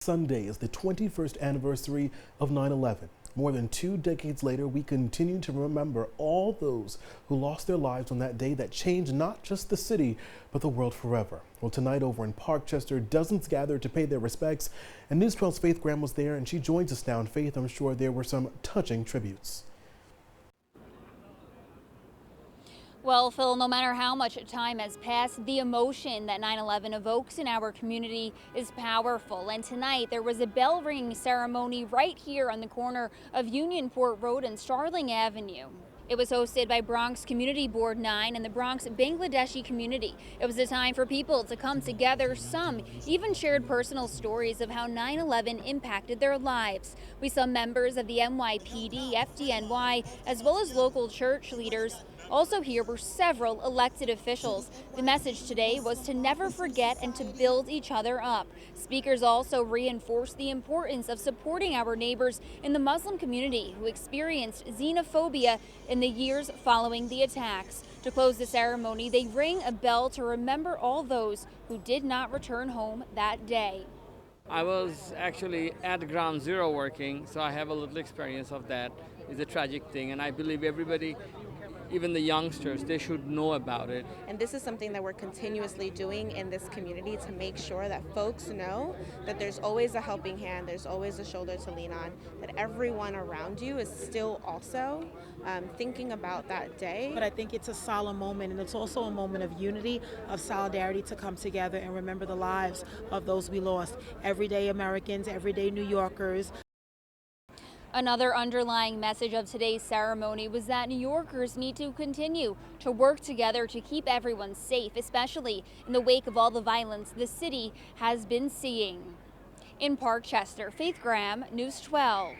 Sunday is the 21st anniversary of 9/11. More than 2 decades later, we continue to remember all those who lost their lives on that day that changed not just the city, but the world forever. Well, tonight over in Parkchester, dozens gathered to pay their respects, and News 12's Faith Graham was there, and she joins us now. And Faith, I'm sure there were some touching tributes. Well, Phil, no matter how much time has passed, the emotion that 9/11 evokes in our community is powerful. And tonight there was a bell ringing ceremony right here on the corner of Unionport Road and Starling Avenue. It was hosted by Bronx Community Board 9 and the Bronx Bangladeshi community. It was a time for people to come together. Some even shared personal stories of how 9/11 impacted their lives. We saw members of the NYPD, FDNY, as well as local church leaders. Also here were several elected officials. The message today was to never forget and to build each other up. Speakers also reinforced the importance of supporting our neighbors in the Muslim community who experienced xenophobia in the years following the attacks. To close the ceremony, they rang a bell to remember all those who did not return home that day. I was actually at ground zero working, so I have a little experience of that. It's a tragic thing, and I believe everybody, even the youngsters, they should know about it. And this is something that we're continuously doing in this community to make sure that folks know that there's always a helping hand, there's always a shoulder to lean on, that everyone around you is still also thinking about that day. But I think it's a solemn moment, and it's also a moment of unity, of solidarity to come together and remember the lives of those we lost. Everyday Americans, everyday New Yorkers. Another underlying message of today's ceremony was that New Yorkers need to continue to work together to keep everyone safe, especially in the wake of all the violence the city has been seeing. In Parkchester, Faith Graham, News 12.